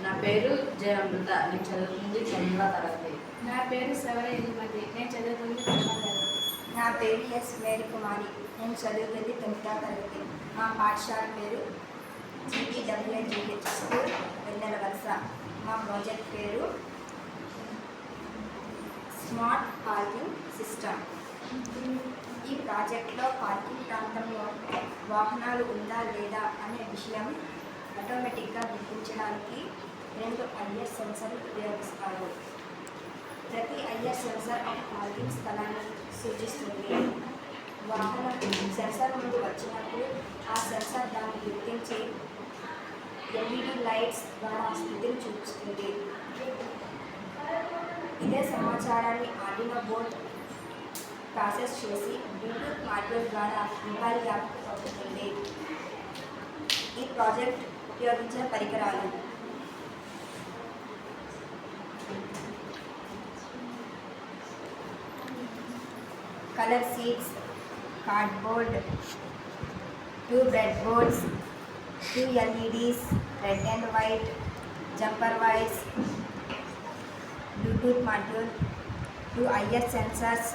నా పేరు జయ అమృత. నేను చదువుతుంది 9వ తరగతి. నా పేరు సవర ఎదుమతి. నేను చదువుతుంది 9వ తరగతి. నా పేరు ఎస్ మేరీ కుమారి. నేను చదువుతుంది 9వ తరగతి. మా పాఠశాల పేరు GPWGH స్కూల్ వెన్నెల వలస. మా ప్రాజెక్ట్ పేరు స్మార్ట్ పార్కింగ్ సిస్టమ్. ఈ ప్రాజెక్ట్లో పార్కింగ్ ప్రాంతంలో వాహనాలు ఉందా లేదా అనే విషయం ఆటోమేటిక్గా గుర్తించడానికి 2 IR సెన్సర్లు ఉపయోగిస్తారు. ప్రతి IR సెన్సర్ ఒక పార్కింగ్ స్థలాన్ని సూచిస్తుంది. వాహనం సెన్సర్ ముందు వచ్చినప్పుడు ఆ సెన్సర్ దాన్ని గుర్తించి LED లైట్స్ ద్వారా స్థితిని చూపిస్తుంది. ఇదే సమాచారాన్ని ఆర్డినో బోర్డ్ ప్రాసెస్ చేసి బ్లూటూత్ మాడ్యూల్ ద్వారా మొబైల్ యాప్కు పంపుతుంది. ఈ ప్రాజెక్ట్ ఉపయోగించిన పరికరాలు: colour seats, cardboard, 2 bread boards, 2 LEDs, red and white, jumper wires, Bluetooth module, 2 IR sensors,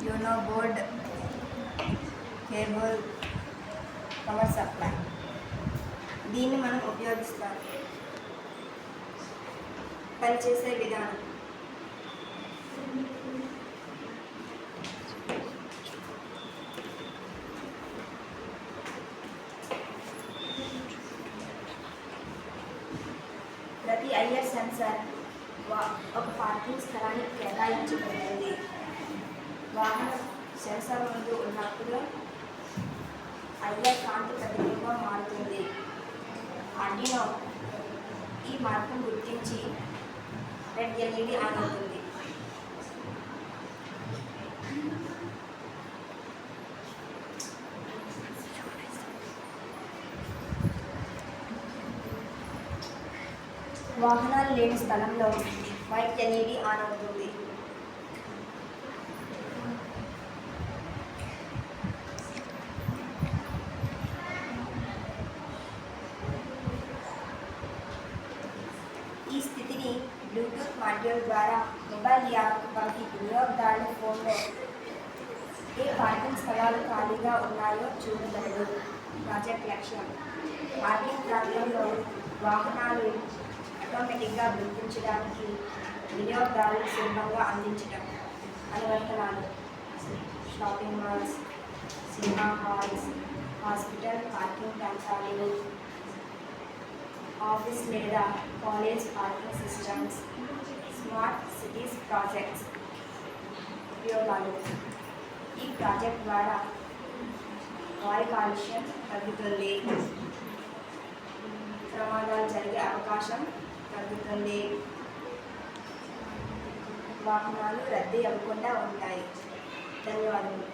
you know board, cable, power supply. దీన్ని మనం ఉపయోగిస్తాం. పనిచేసే విధానం: ప్రతి IR సెన్సర్ ఒక పార్కింగ్ స్థలానికి కేటాయించబడుతుంది. వాహనం సెన్సర్ ముందు ఉన్నప్పుడు IR కాంతి ప్రతిబింబం మారుతుంది. ఆర్డినో ఈ మార్పును గుర్తించి రెడ్ LED ఆన్ అవుతుంది. వాహనాలు లేని స్థలంలో వైట్ LED ఆన్ అవుతుంది. ఈ స్థితిని బ్లూటూత్ మాడ్యూల్ ద్వారా మొబైల్ యాప్కు పంపి వినియోగదారుల ఫోన్లో ఏ పార్కింగ్ స్థలాలు ఖాళీగా ఉన్నాయో చూడగలడు. ప్రాజెక్ట్ లక్ష్యం: పార్కింగ్ ప్రాంతంలో వాహనాలు ఆటోమేటిక్గా గుర్తించడానికి వినియోగదారులకు సులభంగా అందించడం. అనువర్తనాలు: shopping malls, cinema halls, hospital parking ప్రాంతాలు, ఆఫీస్ లేదా college parking systems. Smart cities projects. ఉపయోగాలు: ఈ ప్రాజెక్ట్ ద్వారా వాయు కాలుష్యం తగ్గుతుంది, ప్రమాదాలు జరిగే అవకాశం తగ్గుతుంది, వాహనాలు రద్దీ అవ్వకుండా ఉంటాయి. ధన్యవాదాలు.